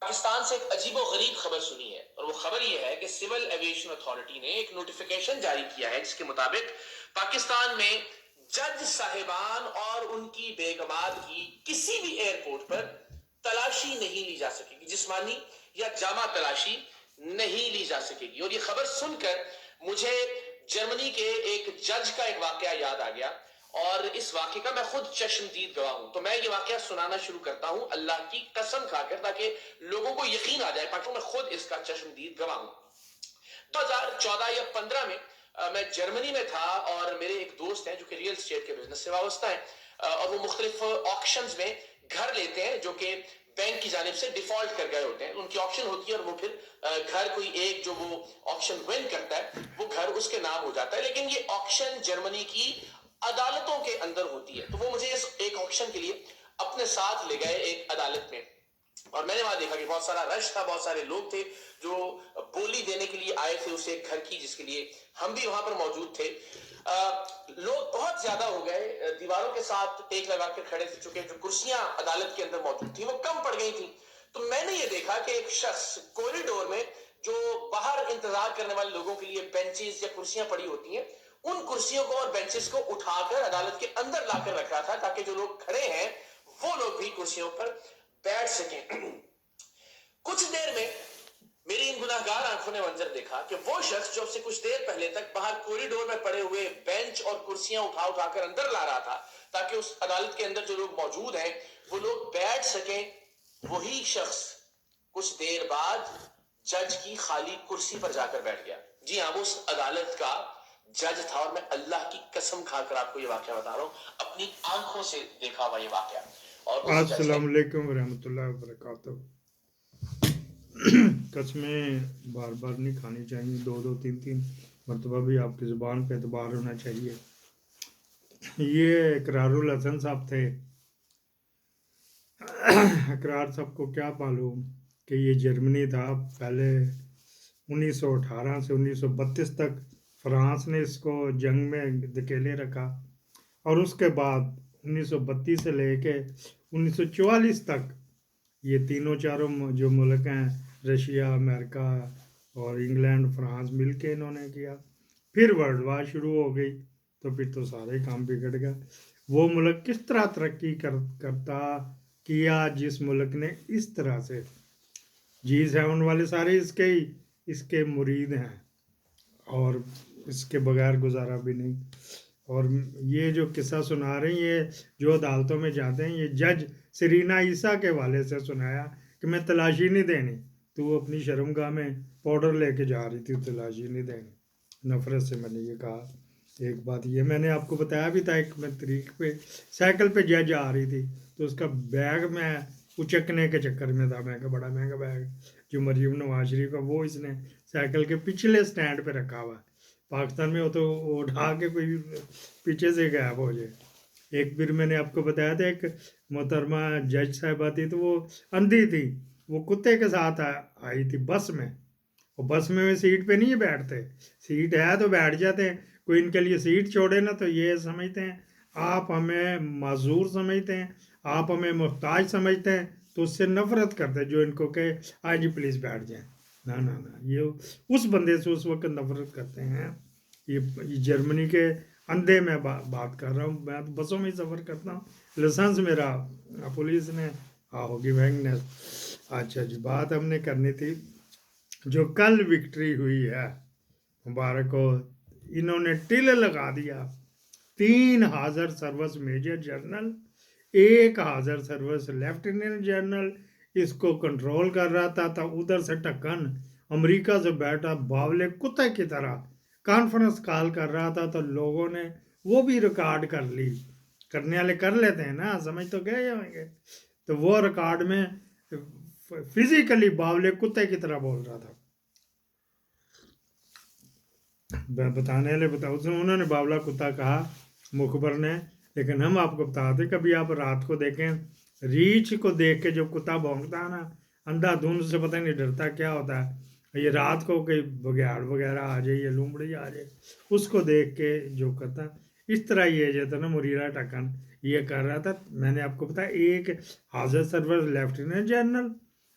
پاکستان سے ایک عجیب و غریب خبر سنی ہے، اور وہ خبر یہ ہے کہ سول ایویشن اتھارٹی نے ایک نوٹیفیکیشن جاری کیا ہے جس کے مطابق پاکستان میں جج صاحبان اور ان کی بیگمات کی کسی بھی ایئرپورٹ پر تلاشی نہیں لی جا سکے گی، جسمانی یا جامع تلاشی نہیں لی جا سکے گی۔ اور یہ خبر سن کر مجھے جرمنی کے ایک جج کا ایک واقعہ یاد آ گیا، اور اس واقعے کا میں خود چشمدید گواہ ہوں۔ تو میں یہ واقعہ سنانا شروع کرتا ہوں اللہ کی قسم کھا کر، تاکہ لوگوں کو یقین آ جائے، تاکہ میں خود اس کا چشمدید گواہ ہوں۔ 2014 یا 15 میں میں جرمنی میں تھا، اور میرے ایک دوست ہیں جو کہ ریئل اسٹیٹ کے بزنس سے وابستہ ہیں، اور وہ مختلف آکشنز میں گھر لیتے ہیں جو کہ بینک کی جانب سے ڈیفالٹ کر گئے ہوتے ہیں۔ ان کی آکشن ہوتی ہے، اور وہ پھر گھر کوئی ایک جو وہ آکشن ون کرتا ہے وہ گھر اس کے نام ہو جاتا ہے، لیکن یہ آکشن جرمنی کی عدالتوں کے اندر ہوتی ہے۔ تو وہ مجھے اس ایک آکشن کے لیے اپنے ساتھ لے گئے ایک عدالت میں، اور میں نے وہاں دیکھا کہ بہت سارا رش تھا، بہت سارے لوگ تھے جو بولی دینے کے لیے آئے تھے اس ایک گھر کی، جس کے لیے ہم بھی وہاں پر موجود تھے۔ لوگ بہت زیادہ ہو گئے، دیواروں کے ساتھ ٹیک لگا کے کھڑے تھے، چونکہ جو کرسیاں عدالت کے اندر موجود تھیں وہ کم پڑ گئی تھیں۔ تو میں نے یہ دیکھا کہ ایک شخص کوریڈور میں، جو باہر انتظار کرنے والے لوگوں کے لیے بینچز یا کرسیاں پڑی ہوتی ہیں، ان کرسیوں کو اور بینچز کو اٹھا کر عدالت کے اندر لا کر رکھا تھا، تاکہ جو لوگ کھڑے ہیں وہ لوگ بھی کرسیوں پر بیٹھ سکیں۔ کچھ دیر میں میری ان گناہگار آنکھوں نے منظر دیکھا کہ وہ شخص جو اب سے کچھ دیر پہلے تک باہر کوریڈور میں پڑے ہوئے بینچ اور کرسیاں اٹھا اٹھا کر اندر لا رہا تھا، تاکہ اس عدالت کے اندر جو لوگ موجود ہیں وہ لوگ بیٹھ سکیں، وہی شخص کچھ دیر بعد جج کی خالی کرسی پر جا کر بیٹھ گیا۔ جی ہاں، وہ اس عدالت کا جج تھا، اور میں اللہ کی قسم کھا کر آپ کو یہ واقعہ بتا رہا ہوں، اپنی آنکھوں سے دیکھا ہوا یہ واقعہ۔ اور السلام علیکم ورحمۃ اللہ وبرکاتہ۔ قسمیں بار بار نہیں کھانی چاہیے، دو دو تین تین مرتبہ بھی آپ کی زبان پہ اعتبار ہونا چاہیے۔ یہ اقرار الحسن صاحب تھے۔ اقرار صاحب کو کیا معلوم کہ یہ جرمنی تھا، پہلے 1918 سے 1932 تک فرانس نے اس کو جنگ میں دھکیلے رکھا، اور اس کے بعد 1932 سے لے کے 1944 تک یہ تینوں چاروں جو ملک ہیں، رشیا، امریکہ اور انگلینڈ، فرانس، مل کے انہوں نے کیا۔ پھر ورلڈ وار شروع ہو گئی، تو پھر تو سارے کام بگڑ گئے۔ وہ ملک کس طرح ترقی کرتا کیا جس ملک نے اس طرح سے G7 والے سارے اس کے مرید ہیں، اور اس کے بغیر گزارا بھی نہیں۔ اور یہ جو قصہ سنا رہے ہیں، یہ جو عدالتوں میں جاتے ہیں، یہ جج سرینا عیسیٰ کے والے سے سنایا کہ میں تلاشی نہیں دینی، تو اپنی شرمگاہ میں پاؤڈر لے کے جا رہی تھی، تلاشی نہیں دینی۔ نفرت سے میں نے یہ کہا۔ ایک بات یہ میں نے آپ کو بتایا بھی تھا، ایک میں طریق پہ سائیکل پہ جج آ رہی تھی، تو اس کا بیگ میں اچکنے کے چکر میں تھا، میں کہا بڑا مہنگا بیگ جو مریم نواز شریف کا، وہ اس نے سائیکل کے پچھلے سٹینڈ پہ رکھا ہوا ہے۔ پاکستان میں ہو تو اٹھا کے کوئی پیچھے سے غائب ہو جائے۔ ایک پھر میں نے آپ کو بتایا تھا، ایک محترمہ جج صاحبہ تھی، تو وہ اندھی تھی، وہ کتے کے ساتھ آئی تھی بس میں، اور بس میں سیٹ پہ نہیں بیٹھتے، سیٹ ہے تو بیٹھ جاتے ہیں، کوئی ان کے لیے سیٹ چھوڑے نا تو یہ سمجھتے ہیں آپ ہمیں معذور سمجھتے ہیں، آپ ہمیں محتاج سمجھتے ہیں، تو اس سے نفرت کرتے ہیں جو ان کو کہ آج جی پلیز بیٹھ جائیں۔ نہ یہ اس بندے سے اس وقت نفرت کرتے ہیں۔ یہ جرمنی کے اندھے میں بات کر رہا ہوں، میں تو بسوں میں سفر کرتا ہوں، لائسنس میرا پولیس نے ہوگی وینگنس۔ اچھا جی، بات ہم نے کرنی تھی جو کل وکٹری ہوئی ہے، مبارک ہو، انہوں نے ٹل لگا دیا، 3 حاضر سروس میجر جنرل، 1 حاضر سروس لیفٹیننٹ جنرل اس کو کنٹرول کر رہا تھا ادھر سے ٹکن امریکہ سے بیٹھا باولے کتے کی طرح کانفرنس کال کر رہا تھا، تو لوگوں نے وہ بھی ریکارڈ کر لی، کرنے والے کر لیتے ہیں نا، سمجھ تو گئے ہوں گے، تو وہ ریکارڈ میں فزیکلی باولے کتے کی طرح بول رہا تھا۔ بتانے والے انہوں نے باولا کتا کہا مخبر نے، لیکن ہم آپ کو بتاتے کبھی آپ رات کو دیکھیں، ریچھ کو دیکھ کے جو کتا بھونکتا ہے نا، اندھا دھند سے پتہ نہیں ڈرتا کیا ہوتا ہے، یہ رات کو کوئی بگیاڑ وغیرہ آ جائے یا لومڑی آ جائے، اس کو دیکھ کے جو کرتا، اس طرح یہ جو تھا نا مریرا ٹکن یہ کر رہا تھا۔ میں نے آپ کو بتایا 1 حاضر سرور لیفٹیننٹ جنرل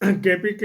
KPK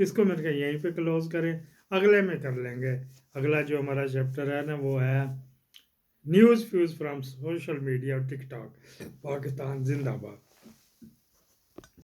اس کو میرے کہ یہیں پہ کلوز کریں, اگلے میں کر لیں گے. اگلا جو ہمارا چیپٹر ہے نا وہ ہے news fuse from social media اور ٹک ٹاک. پاکستان زندہ باد.